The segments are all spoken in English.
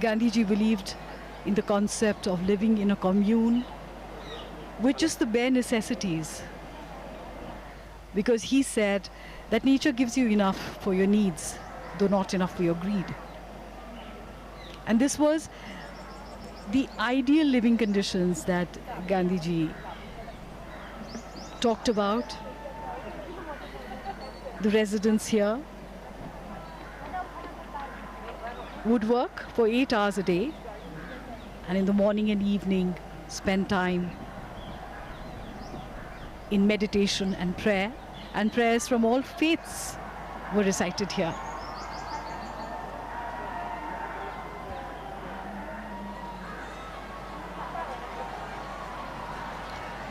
Gandhiji believed in the concept of living in a commune with just the bare necessities, because he said that nature gives you enough for your needs, though not enough for your greed. And this was the ideal living conditions that Gandhiji talked about. The residents here would work for 8 hours a day, and in the morning and evening spend time in meditation and prayer, and prayers from all faiths were recited here.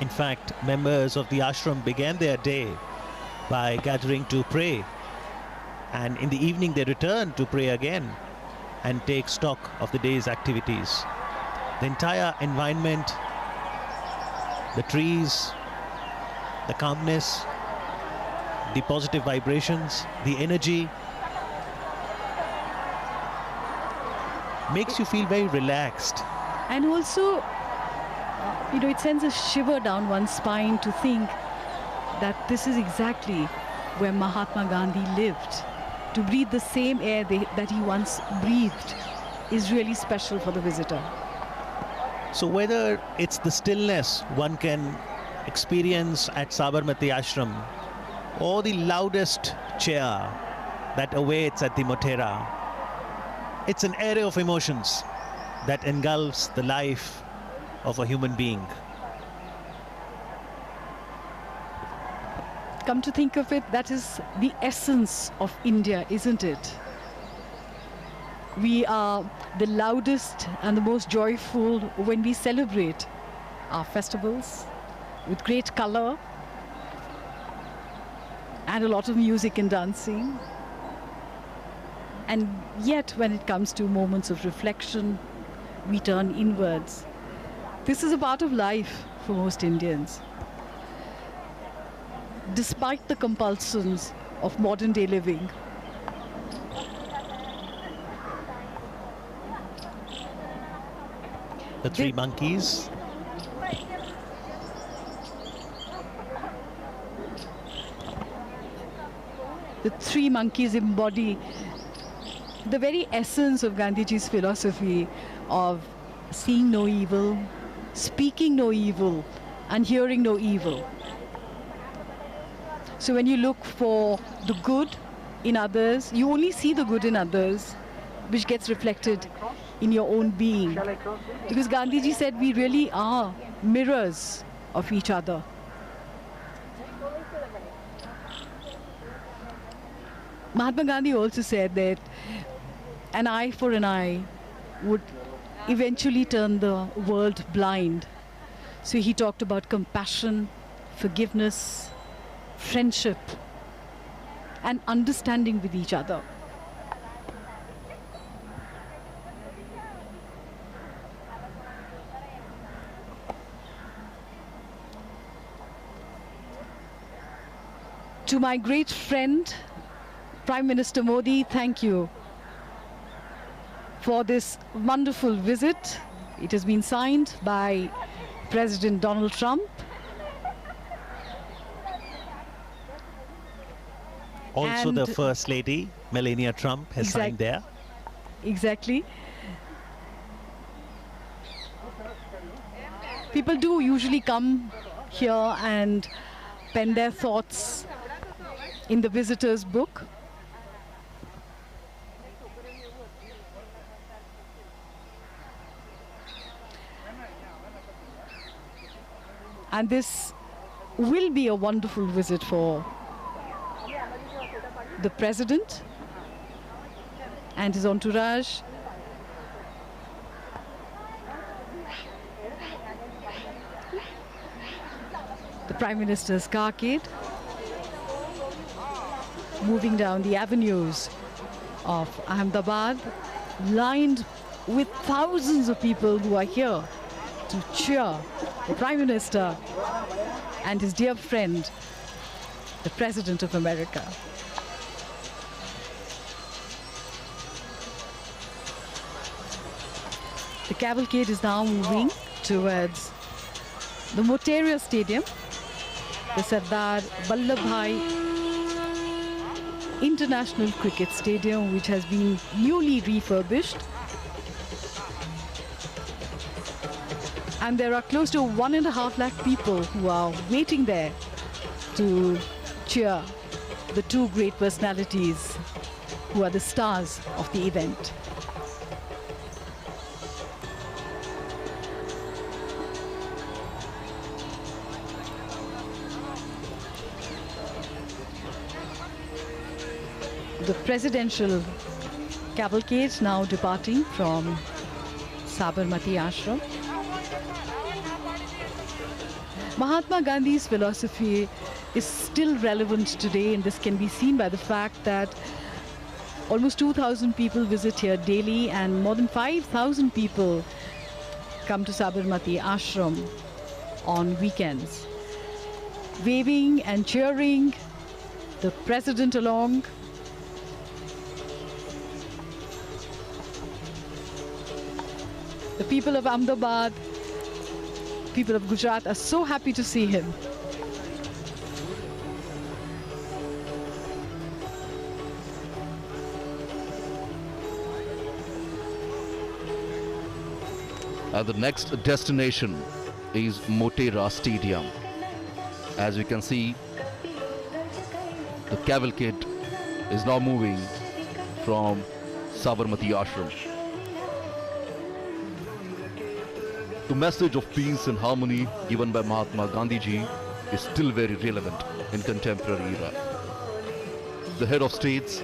In fact, members of the ashram began their day by gathering to pray, and in the evening they returned to pray again and take stock of the day's activities. The entire environment, the trees, the calmness, the positive vibrations, the energy makes you feel very relaxed. And also, it sends a shiver down one's spine to think that this is exactly where Mahatma Gandhi lived. To breathe the same air that he once breathed is really special for the visitor. So whether it's the stillness one can experience at Sabarmati Ashram, or the loudest cheer that awaits at the Motera, it's an array of emotions that engulfs the life of a human being. Come to think of it, that is the essence of India, isn't it? We are the loudest and the most joyful when we celebrate our festivals with great color and a lot of music and dancing. And yet, when it comes to moments of reflection, we turn inwards. This is a part of life for most Indians. Despite the compulsions of modern day living, the three monkeys. The three monkeys embody the very essence of Gandhiji's philosophy of seeing no evil, speaking no evil, and hearing no evil. So when you look for the good in others, you only see the good in others, which gets reflected in your own being. Because Gandhiji said we really are mirrors of each other. Mahatma Gandhi also said that an eye for an eye would eventually turn the world blind. So he talked about compassion, forgiveness, friendship, and understanding with each other. To my great friend, Prime Minister Modi, thank you for this wonderful visit. It has been signed by President Donald Trump. Also the First Lady, Melania Trump, has signed there. Exactly. People do usually come here and pen their thoughts in the visitor's book. And this will be a wonderful visit for the President and his entourage. The Prime Minister's carcade moving down the avenues of Ahmedabad, lined with thousands of people who are here to cheer the Prime Minister and his dear friend, the President of America. cavalcade is now moving towards the Motera Stadium, the Sardar Vallabhbhai International Cricket Stadium, which has been newly refurbished. And there are close to 1.5 lakh people who are waiting there to cheer the two great personalities who are the stars of the event. The presidential cavalcade now departing from Sabarmati Ashram. Mahatma Gandhi's philosophy is still relevant today, and this can be seen by the fact that almost 2,000 people visit here daily and more than 5,000 people come to Sabarmati Ashram on weekends, waving and cheering the president along. The people of Ahmedabad, people of Gujarat are so happy to see him. The next destination is Motera Stadium. As we can see, the cavalcade is now moving from Sabarmati Ashram. The message of peace and harmony given by Mahatma Gandhiji is still very relevant in contemporary era. The head of states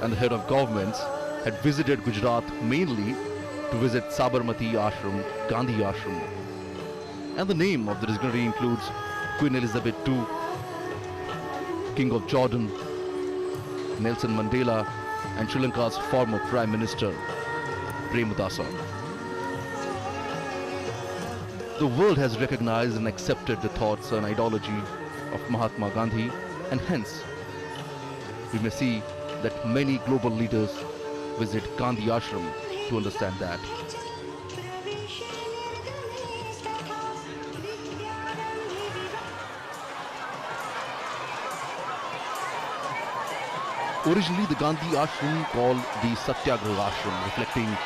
and the head of governments had visited Gujarat mainly to visit Sabarmati Ashram, Gandhi Ashram. And the name of the dignitary includes Queen Elizabeth II, King of Jordan, Nelson Mandela, and Sri Lanka's former Prime Minister, Premadasa. The world has recognized and accepted the thoughts and ideology of Mahatma Gandhi, and hence we may see that many global leaders visit Gandhi Ashram to understand that. Originally, the Gandhi Ashram called the Satyagraha Ashram, reflecting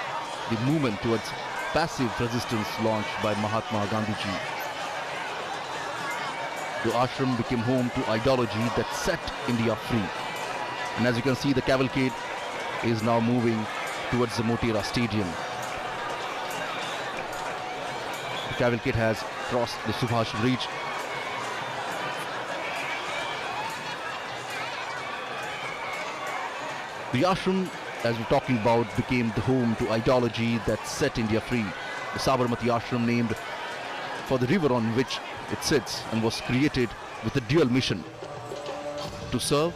the movement towards passive resistance launched by Mahatma Gandhiji. The ashram became home to ideology that set India free. And as you can see, the cavalcade is now moving towards the Motera Stadium. The cavalcade has crossed the Subhash Bridge. The ashram, as we're talking about, became the home to ideology that set India free. The Sabarmati Ashram, named for the river on which it sits, and was created with a dual mission: to serve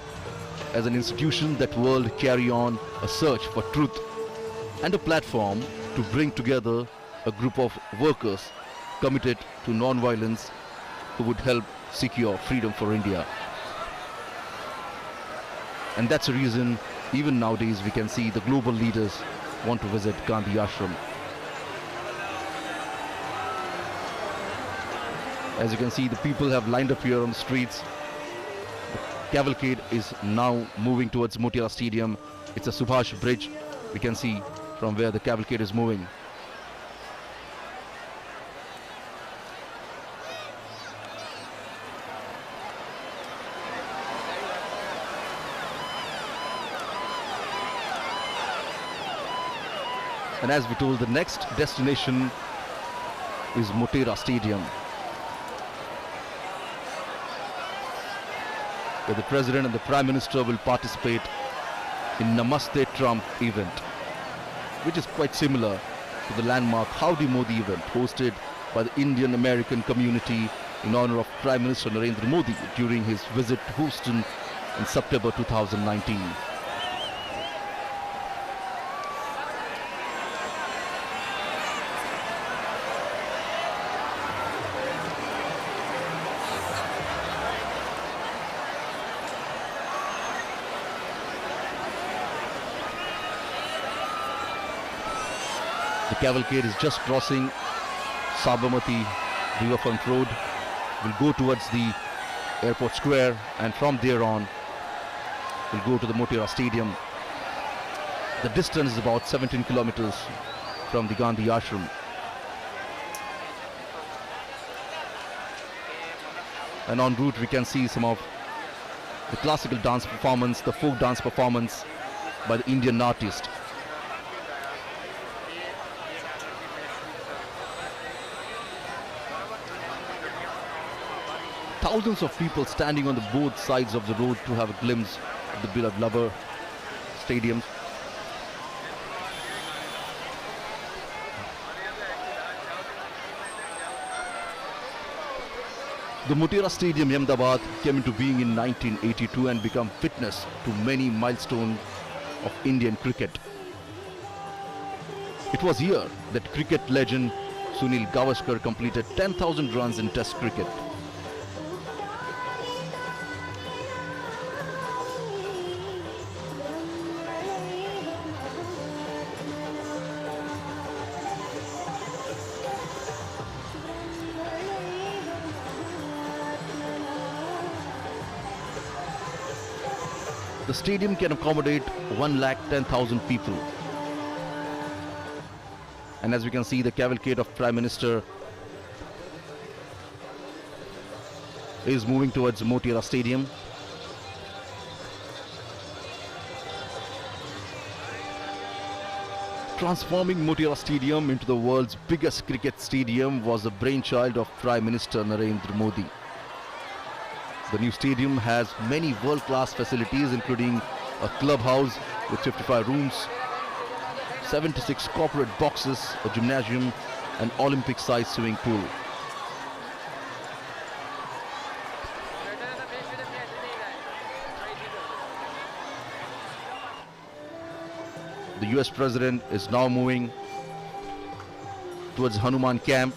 as an institution that world carry on a search for truth, and a platform to bring together a group of workers committed to non-violence who would help secure freedom for India. And that's the reason even nowadays we can see the global leaders want to visit Gandhi Ashram. As you can see, the people have lined up here on the streets. The cavalcade is now moving towards Motera Stadium. It's a Subhash Bridge. We can see from where the cavalcade is moving. And as we told, the next destination is Motera Stadium, where the President and the Prime Minister will participate in Namaste Trump event, which is quite similar to the landmark Howdy Modi event hosted by the Indian American community in honor of Prime Minister Narendra Modi during his visit to Houston in September 2019. The cavalcade is just crossing Sabarmati Riverfront Road. Will go towards the airport square, and from there on will go to the Motera Stadium. The distance is about 17 kilometers from the Gandhi Ashram. And en route we can see some of the classical dance performance, the folk dance performance by the Indian artist. Thousands of people standing on the both sides of the road to have a glimpse of the beloved lover stadium. The Motera Stadium, Ahmedabad, came into being in 1982 and became witness to many milestones of Indian cricket. It was here that cricket legend Sunil Gavaskar completed 10,000 runs in Test cricket. The stadium can accommodate 110,000 people. And as we can see, the cavalcade of Prime Minister is moving towards Motera Stadium. Transforming Motera Stadium into the world's biggest cricket stadium was the brainchild of Prime Minister Narendra Modi. The new stadium has many world-class facilities, including a clubhouse with 55 rooms, 76 corporate boxes, a gymnasium, and Olympic-sized swimming pool. The US President is now moving towards Hanuman Camp.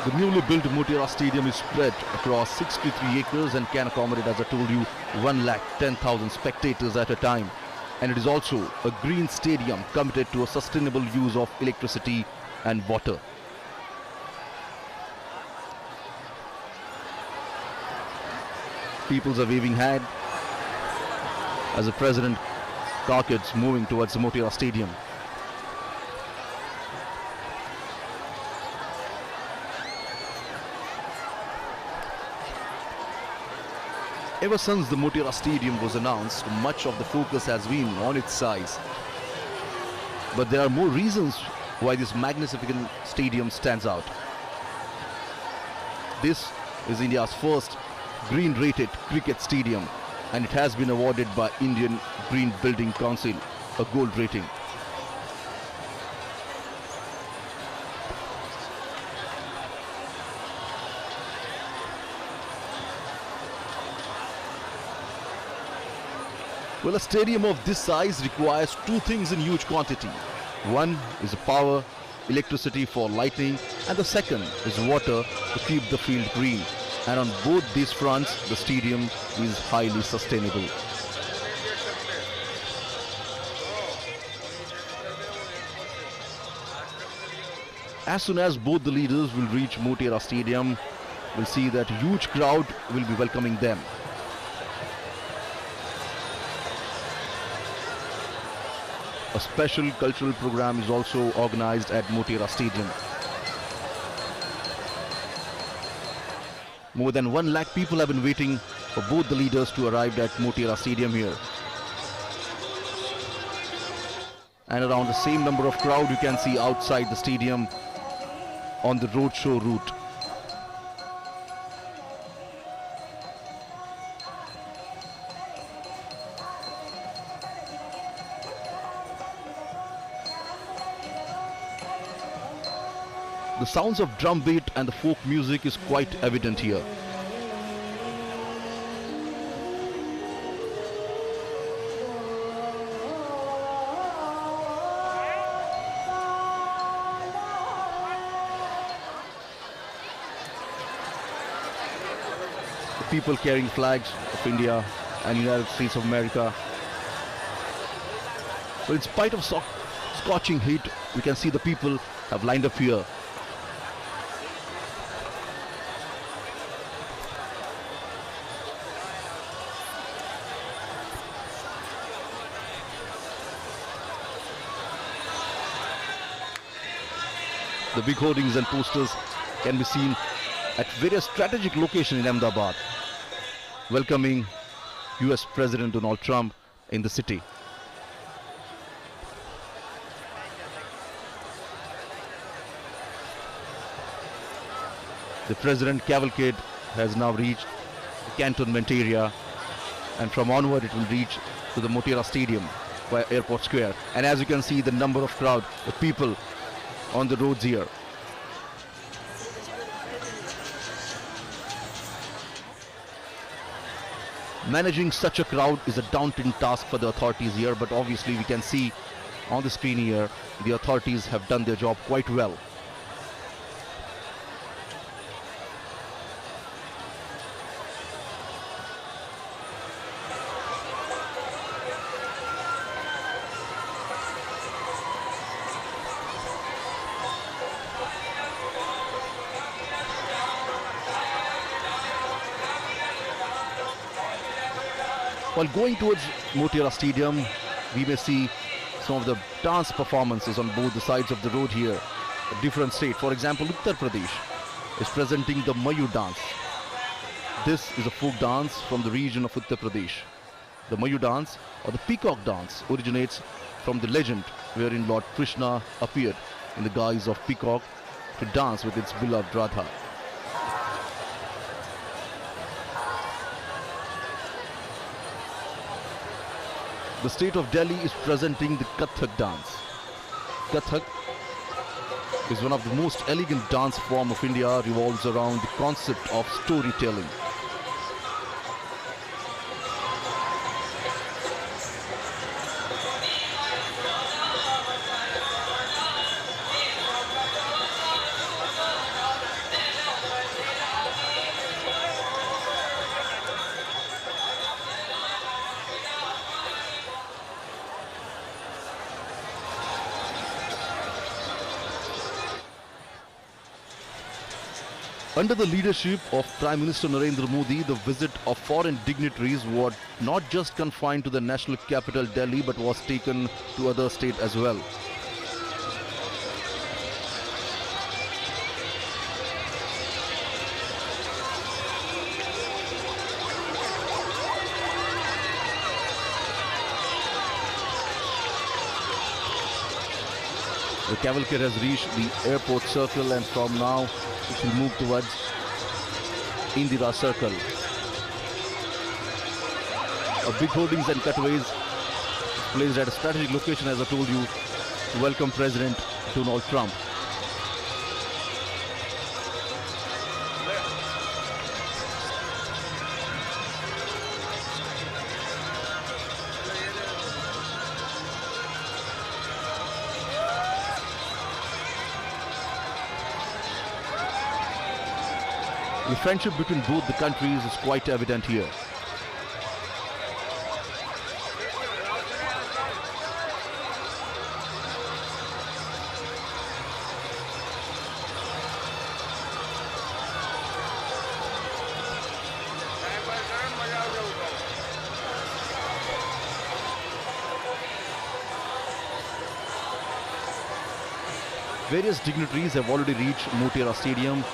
The newly built Motera Stadium is spread across 63 acres and can accommodate, as I told you, 110,000 spectators at a time. And it is also a green stadium committed to a sustainable use of electricity and water. Peoples are waving hand as the President carcass moving towards the Motera Stadium. Ever since the Motera Stadium was announced, much of the focus has been on its size. But there are more reasons why this magnificent stadium stands out. This is India's first green-rated cricket stadium, and it has been awarded by Indian Green Building Council a gold rating. Well, a stadium of this size requires two things in huge quantity. One is power, electricity for lighting, and the second is water to keep the field green. And on both these fronts, the stadium is highly sustainable. As soon as both the leaders will reach Motera Stadium, we'll see that a huge crowd will be welcoming them. A special cultural program is also organized at Motera Stadium. More than 1 lakh people have been waiting for both the leaders to arrive at Motera Stadium here. And around the same number of crowd you can see outside the stadium on the Roadshow route. The sounds of drum beat and the folk music is quite evident here. people carrying flags of India and United States of America. But in spite of scorching heat, we can see the people have lined up here. The big hoardings and posters can be seen at various strategic locations in Ahmedabad, welcoming US President Donald Trump in the city. The President cavalcade has now reached the cantonment area, and from onward it will reach to the Motera Stadium by Airport Square. And as you can see, the number of crowd, the people on the roads here. Managing such a crowd is a daunting task for the authorities here, but obviously we can see on the screen here the authorities have done their job quite well. While going towards Motera Stadium, we may see some of the dance performances on both the sides of the road here. A different state. For example, Uttar Pradesh is presenting the Mayur dance. This is a folk dance from the region of Uttar Pradesh. The Mayur dance, or the peacock dance, originates from the legend wherein Lord Krishna appeared in the guise of peacock to dance with its beloved Radha. The state of Delhi is presenting the Kathak dance. Kathak is one of the most elegant dance form of India, revolves around the concept of storytelling. Under the leadership of Prime Minister Narendra Modi, the visit of foreign dignitaries was not just confined to the national capital Delhi, but was taken to other states as well. The cavalcade has reached the airport circle, and from now it will move towards Indira Circle. A big hoardings and cutaways placed at a strategic location, as I told you, to welcome President Donald Trump. The friendship between both the countries is quite evident here. Various dignitaries have already reached Motera Stadium,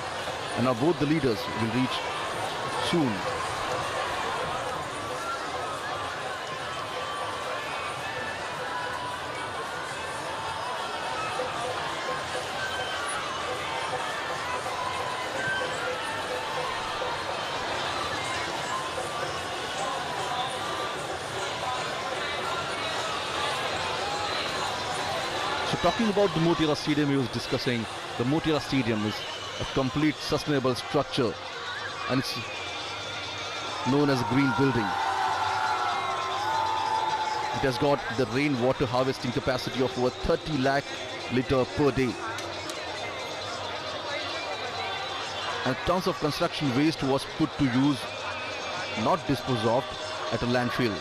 and now both the leaders will reach soon. So talking about the Motera Stadium, he was discussing the Motera Stadium is a complete sustainable structure, and it's known as a green building. It has got the rainwater harvesting capacity of over 30 lakh litre per day. And tons of construction waste was put to use not disposed of at a landfill.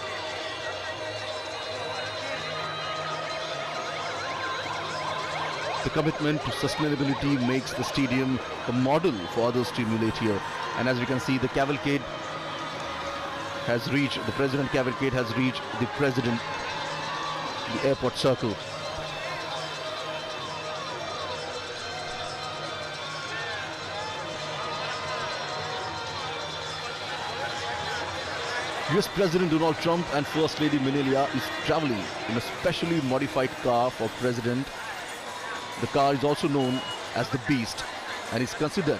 The commitment to sustainability makes the stadium a model for others to emulate here. And as we can see, the cavalcade has reached, the President cavalcade has reached the President, the airport circle. US President Donald Trump and First Lady Melania is traveling in a specially modified car for President. The car is also known as the Beast and is considered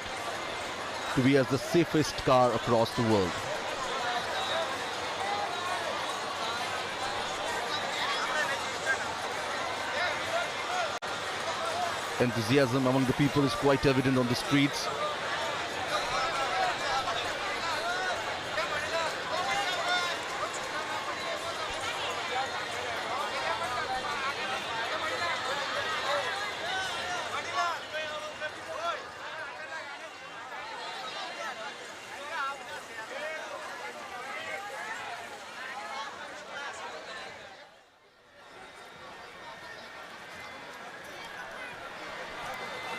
to be as the safest car across the world. Enthusiasm among the people is quite evident on the streets.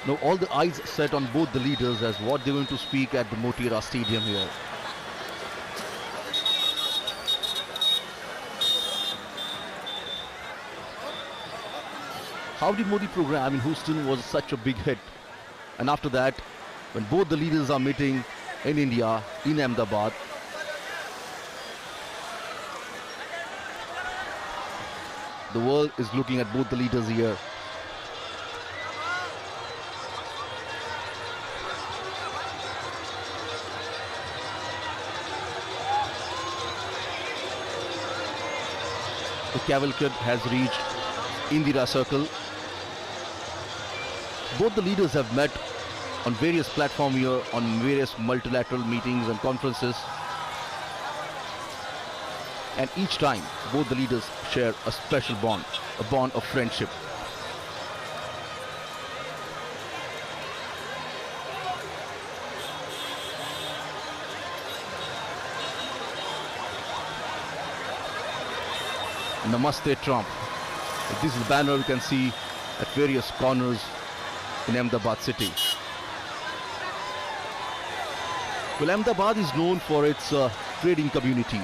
Now all the eyes set on both the leaders as what they're going to speak at the Motera Stadium here. Howdy Modi program in Houston was such a big hit. And after that, when both the leaders are meeting in India, in Ahmedabad, the world is looking at both the leaders here. The cavalcade has reached Indira Circle. Both the leaders have met on various platforms here, on various multilateral meetings and conferences. And each time, both the leaders share a special bond, a bond of friendship. Namaste Trump. This is the banner you can see at various corners in Ahmedabad city. Well, Ahmedabad is known for its trading community.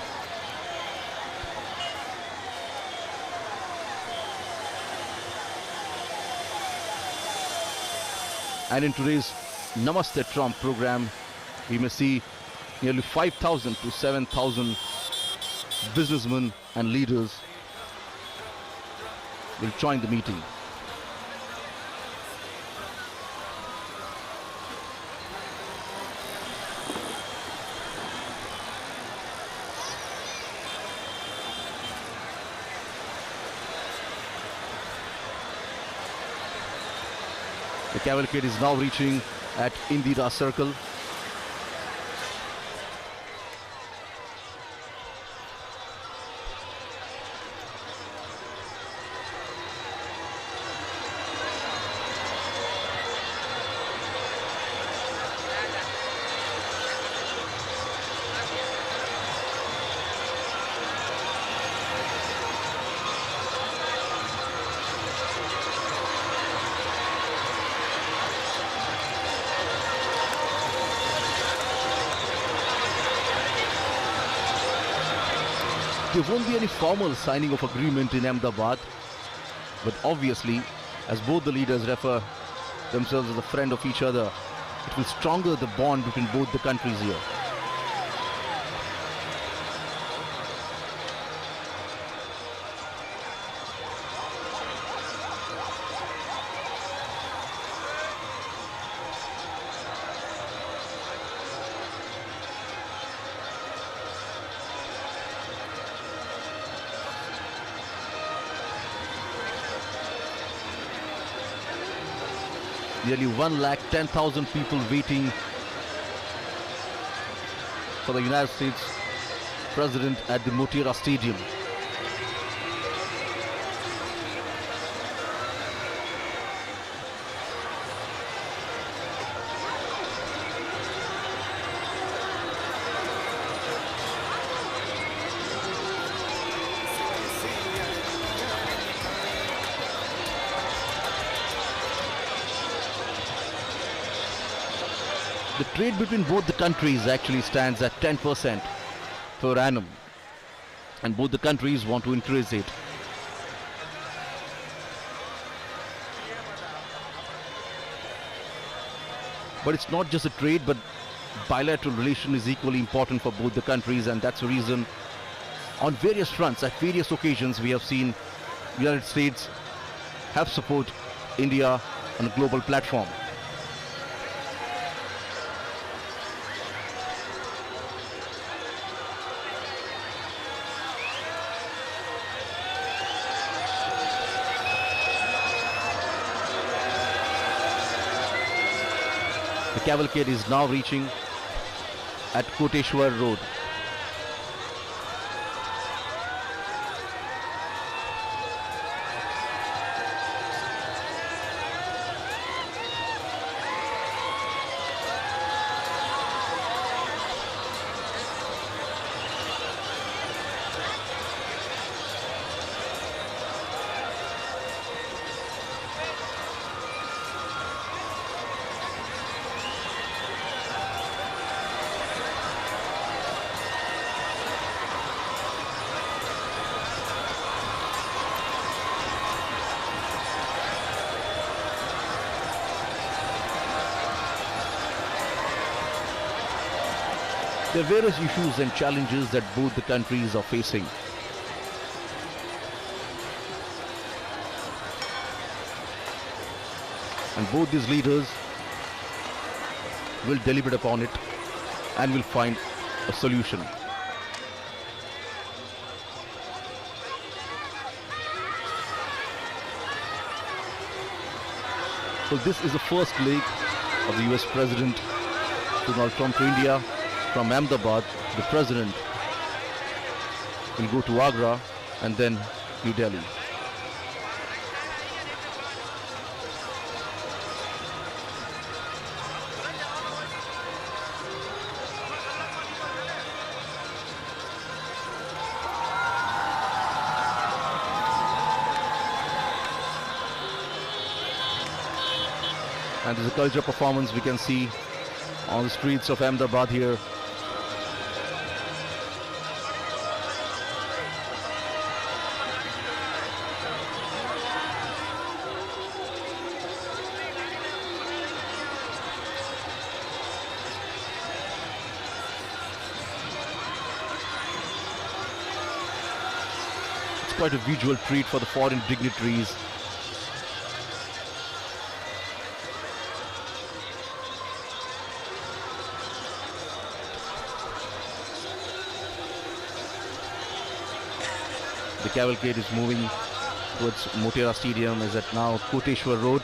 And in today's Namaste Trump program, we may see nearly 5,000 to 7,000 businessmen and leaders will join the meeting. The cavalcade is now reaching at Indira Circle. There won't be any formal signing of agreement in Ahmedabad, but obviously, as both the leaders refer themselves as a friend of each other, it will stronger the bond between both the countries here. Nearly 110,000 people waiting for the United States President at the Motera Stadium. The trade between both the countries actually stands at 10% per annum, and both the countries want to increase it. But it's not just a trade, but bilateral relation is equally important for both the countries, and that's the reason on various fronts, at various occasions, we have seen United States have support India on a global platform. The cavalcade is now reaching at Koteshwar Road. There are various issues and challenges that both the countries are facing. And both these leaders will deliberate upon it and will find a solution. So this is the first leg of the US President Donald Trump to India. From Ahmedabad, the President will go to Agra and then New Delhi. And there's a culture performance we can see on the streets of Ahmedabad here. It's quite a visual treat for the foreign dignitaries. The cavalcade is moving towards Motera Stadium, is at now Koteshwar Road.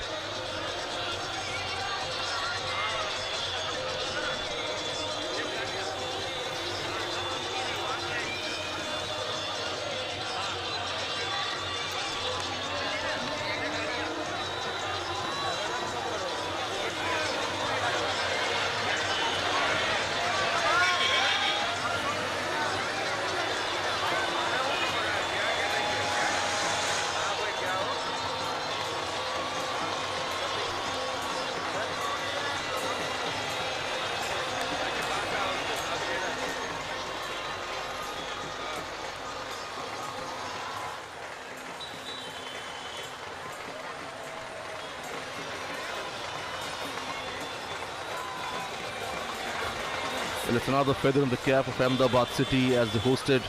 Well, it's another feather in the cap of Ahmedabad city as they hosted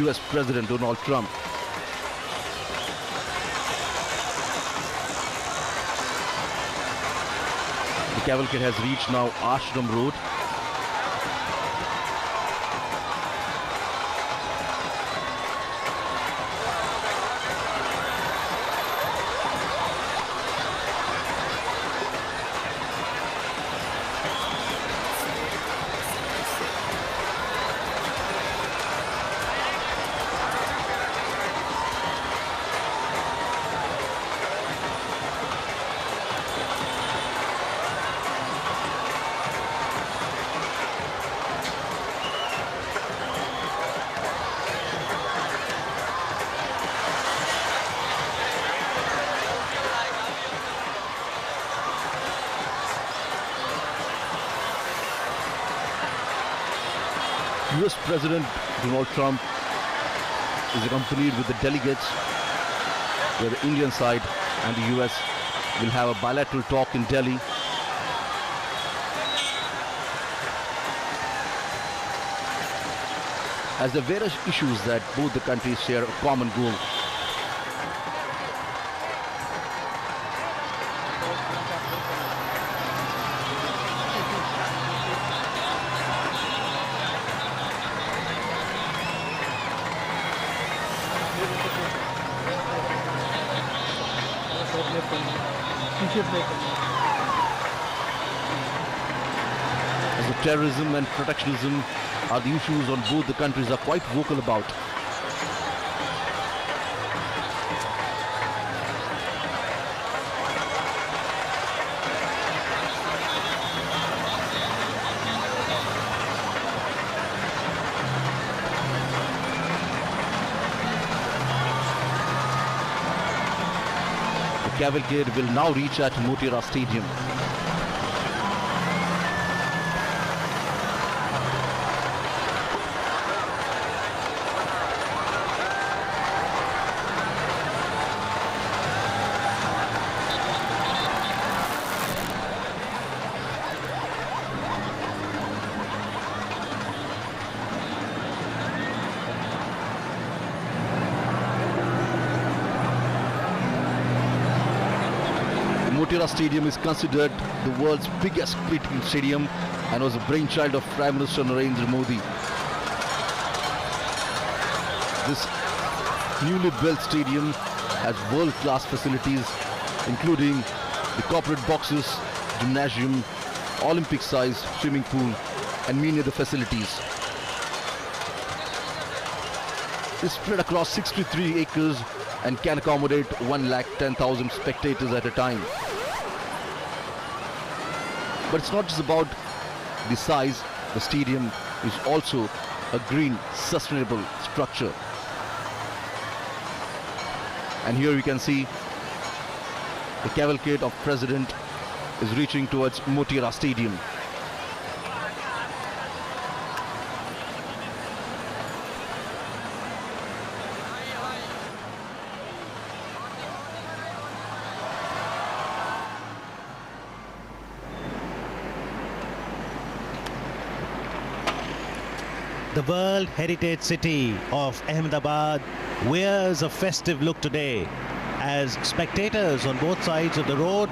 US President Donald Trump. The cavalcade has reached now Ashram Road. US President Donald Trump is accompanied with the delegates, where the Indian side and the US will have a bilateral talk in Delhi. As the various issues that both the countries share a common goal. As the terrorism and protectionism are the issues on both the countries are quite vocal about. The cavalcade will now reach at Motera Stadium. Motera Stadium is considered the world's biggest cricketing stadium and was a brainchild of Prime Minister Narendra Modi. This newly built stadium has world-class facilities including the corporate boxes, gymnasium, Olympic-sized swimming pool and many other facilities. It's spread across 63 acres and can accommodate 110,000 spectators at a time. But it's not just about the size, the stadium is also a green, sustainable structure. And here you can see the cavalcade of President is reaching towards Motera Stadium. The World Heritage City of Ahmedabad wears a festive look today as spectators on both sides of the road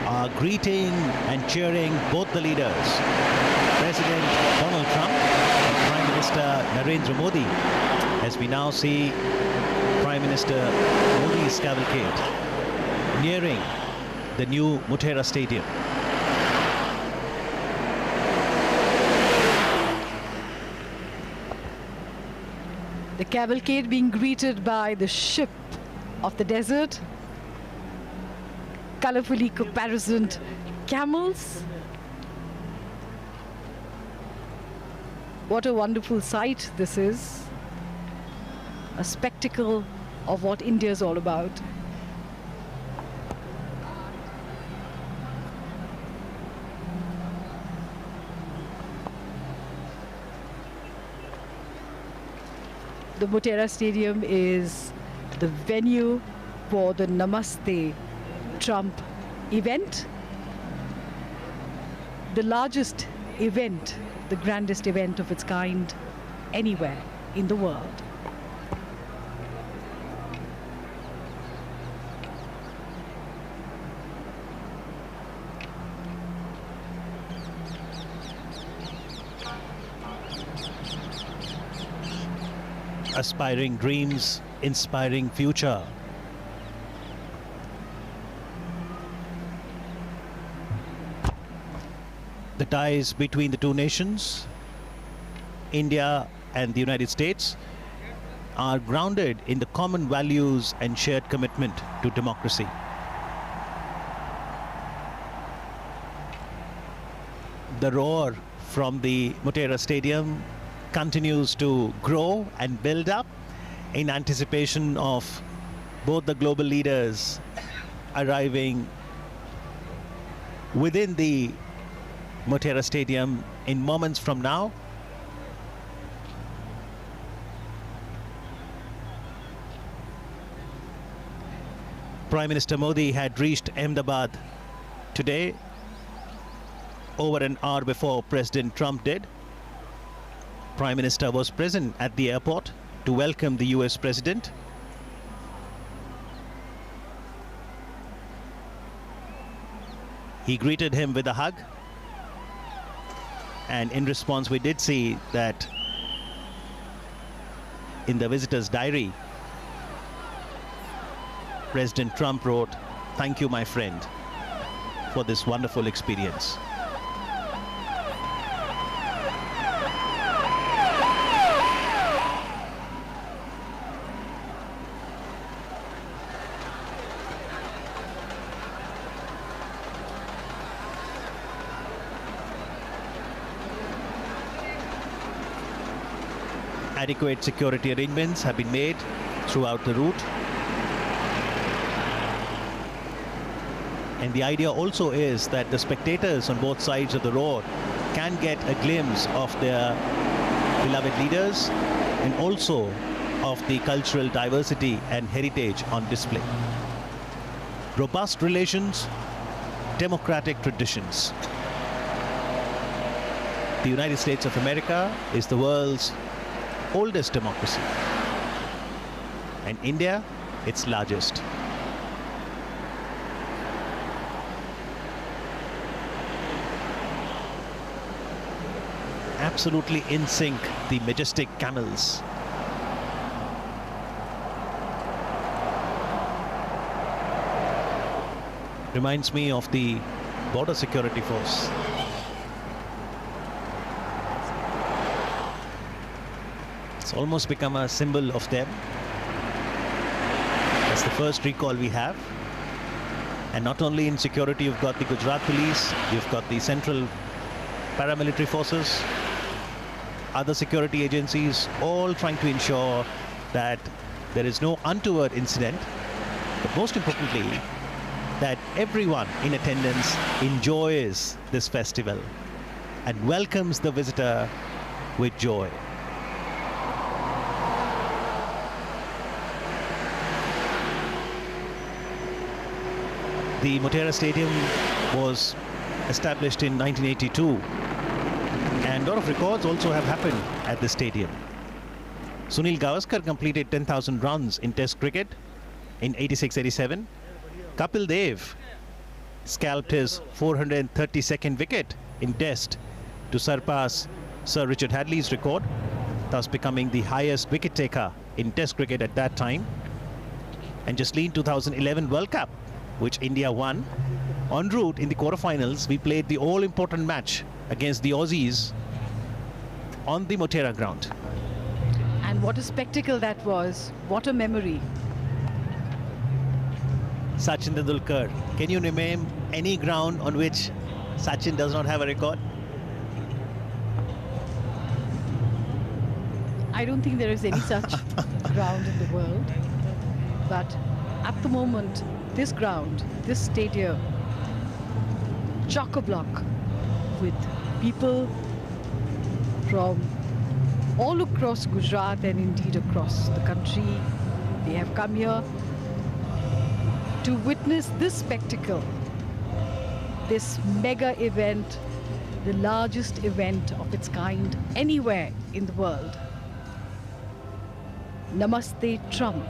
are greeting and cheering both the leaders, President Donald Trump and Prime Minister Narendra Modi, as we now see Prime Minister Modi's cavalcade nearing the new Motera Stadium. The cavalcade being greeted by the ship of the desert, colorfully caparisoned camels. What a wonderful sight this is. A spectacle of what India is all about. The Motera Stadium is the venue for the Namaste Trump event. The largest event, the grandest event of its kind anywhere in the world. Aspiring dreams, inspiring future. The ties between the two nations, India and the United States, are grounded in the common values and shared commitment to democracy. The roar from the Motera Stadium continues to grow and build up in anticipation of both the global leaders arriving within the Motera Stadium in moments from now. Prime Minister Modi had reached Ahmedabad today, over an hour before President Trump did. Prime Minister was present at the airport to welcome the US President. He greeted him with a hug, and in response we did see that in the visitor's diary, President Trump wrote, "Thank you, my friend, for this wonderful experience." Adequate security arrangements have been made throughout the route. And the idea also is that the spectators on both sides of the road can get a glimpse of their beloved leaders and also of the cultural diversity and heritage on display. Robust relations, democratic traditions. The United States of America is the world's oldest democracy, and India its largest. Absolutely in sync, the majestic camels. Reminds me of the border security force. It's almost become a symbol of them. That's the first recall we have. And not only in security, you've got the Gujarat police, you've got the central paramilitary forces, other security agencies, all trying to ensure that there is no untoward incident, but most importantly, that everyone in attendance enjoys this festival and welcomes the visitor with joy. The Motera Stadium was established in 1982, and a lot of records also have happened at the stadium. Sunil Gavaskar completed 10,000 runs in Test cricket in 86-87. Kapil Dev scalped his 432nd wicket in Test to surpass Sir Richard Hadley's record, thus becoming the highest wicket taker in Test cricket at that time. And just in 2011 World Cup, which India won, en route in the quarterfinals, we played the all-important match against the Aussies on the Motera ground. And what a spectacle that was. What a memory. Sachin Tendulkar. Can you name any ground on which Sachin does not have a record? I don't think there is any such ground in the world. But at the moment, this ground, this stadium, chock-a-block with people from all across Gujarat and indeed across the country. They have come here to witness this spectacle, this mega event, the largest event of its kind anywhere in the world. Namaste, Trump.